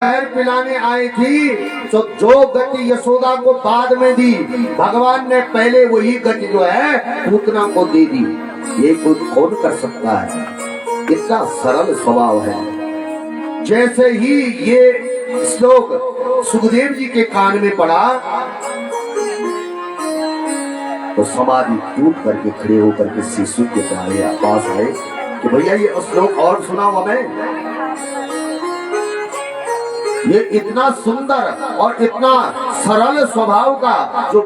जहर पिलाने आई थी, तो जो गति यशोदा को बाद में दी, भगवान ने पहले वही गति जो है पूतना को दे दी। ये कौन कर सकता है? इतना सरल स्वभाव है। जैसे ही ये श्लोक सुखदेव जी के कान में पड़ा तो समाधि टूट करके खड़े होकर के शिशु के पास आए कि भैया ये श्लोक और सुनाओ हमें। ये इतना सुंदर और इतना सरल स्वभाव का जो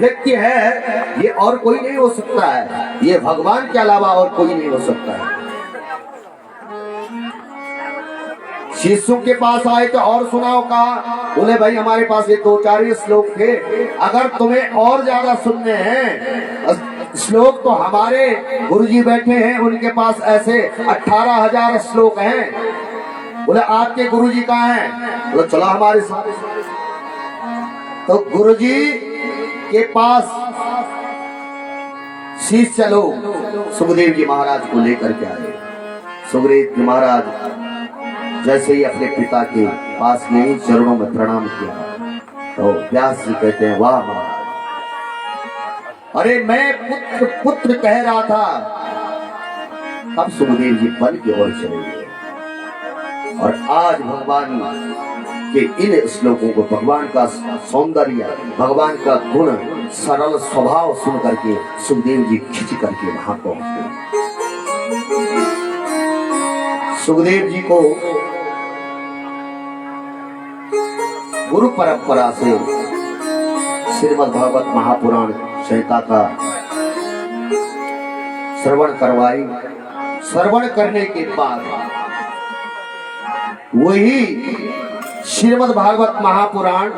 व्यक्ति है, ये और कोई नहीं हो सकता है। ये भगवान के अलावा और कोई नहीं हो सकता है। शिशु के पास आए तो और सुनाओ कहा। बोले भाई हमारे पास ये 2-4 ही श्लोक थे, अगर तुम्हें और ज्यादा सुनने हैं श्लोक तो हमारे गुरुजी बैठे हैं, उनके पास ऐसे 18,000 श्लोक हैं। बोले आपके गुरुजी कहाँ हैं? बोले चला हमारे साथ। तो गुरुजी के पास शीश चलो सुखदेव जी महाराज को लेकर के आए। सुखदेव जी महाराज जैसे ही अपने पिता के पास नहीं चरणों में प्रणाम किया तो व्यास जी कहते हैं वाह महाराज, अरे मैं पुत्र कह रहा था। तब सुखदेव जी बन की ओर चले गए और आज भगवान के इन श्लोकों को, भगवान का सौंदर्य, भगवान का गुण, सरल स्वभाव सुन करके सुखदेव जी खिंच करके वहां पहुंच गए। सुखदेव जी को गुरु परंपरा से श्रीमद् भागवत महापुराण संहिता का श्रवण करवाई। श्रवण करने के बाद वही श्रीमद् भागवत महापुराण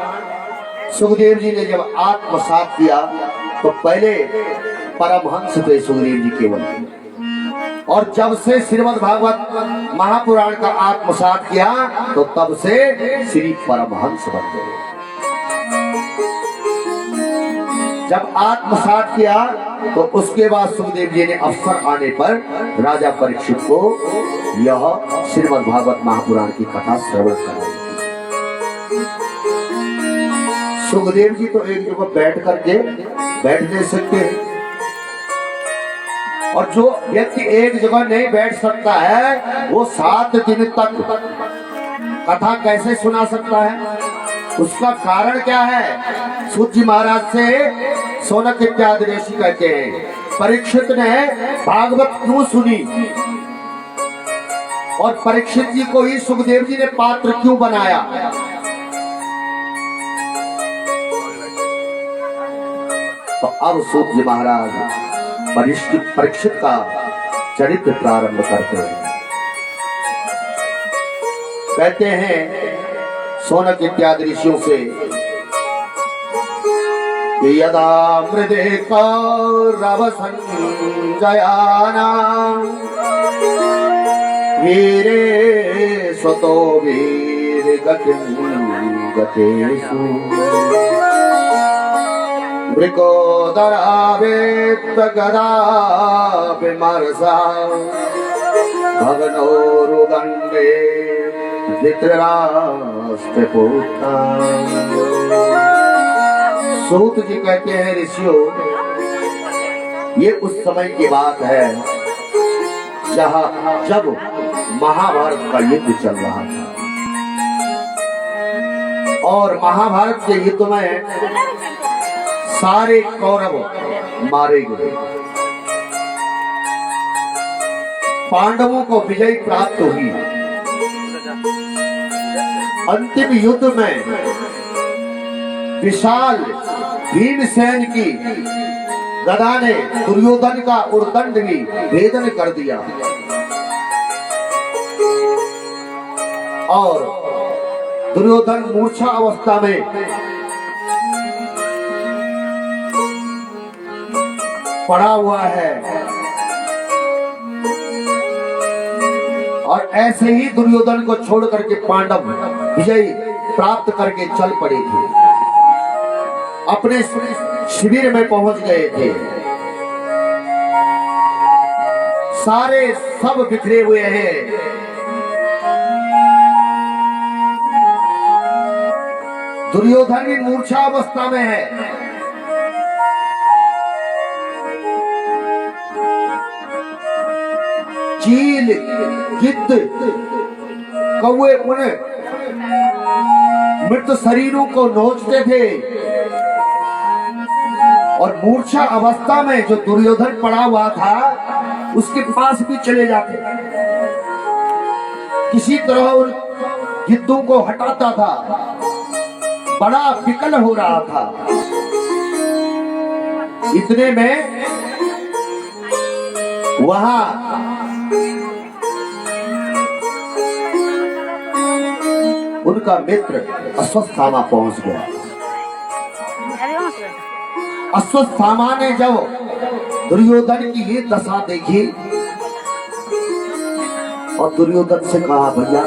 सुखदेव जी ने जब आत्मसात किया तो पहले परमहंस थे सुखदेव जी केवल, और जब से श्रीमद् भागवत महापुराण का आत्मसात किया तो तब से श्री परमहंस बन गए। जब आत्मसात किया तो उसके बाद सुखदेव जी ने अवसर आने पर राजा परीक्षित को यह श्रीमद् भागवत महापुराण की कथा श्रवण कराई। सुखदेव जी तो एक जगह बैठ नहीं सकते हैं, और जो व्यक्ति एक जगह नहीं बैठ सकता है वो 7 दिन तक कथा कैसे सुना सकता है? उसका कारण क्या है? सूत जी महाराज से सौनक इत्यादि ऋषि कहते हैं परीक्षित ने भागवत क्यों सुनी और परीक्षित जी को ही सुखदेव जी ने पात्र क्यों बनाया? तो अब सूत जी महाराज परीक्षित का चरित्र प्रारंभ करते हैं। कहते हैं सौनक इत्यादि ऋषियों से यदा मृदे कौरव संजयाना वीरे स्वतो वीर गतेषु मृगोदरावेत्त गदा विमर्शा भगनोरुदण्डे धृतराष्ट्रपुत्रा। सूत जी कहते हैं ऋषियों, ये उस समय की बात है जब महाभारत का युद्ध चल रहा था, और महाभारत के युद्ध में सारे कौरव मारे गए। पांडवों को विजय प्राप्त हुई। अंतिम युद्ध में विशाल भीमसेन की गदा ने दुर्योधन का उर्दंड भी भेदन कर दिया, और दुर्योधन मूर्छा अवस्था में पड़ा हुआ है, और ऐसे ही दुर्योधन को छोड़ करके पांडव विजय प्राप्त करके चल पड़े थे, अपने शिविर में पहुंच गए थे। सारे सब बिखरे हुए हैं, दुर्योधन भी मूर्छा अवस्था में है। चील, गिद्ध, कौवे उन्हें मृत शरीरों को नोचते थे और मूर्छा अवस्था में जो दुर्योधन पड़ा हुआ था उसके पास भी चले जाते, किसी तरह उन गिद्धों को हटाता था, बड़ा विकल हो रहा था। इतने में वहां उनका मित्र अश्वत्थामा पहुंच गया। अश्वत्थामा ने जब दुर्योधन की ये दशा देखी और दुर्योधन से कहा, भैया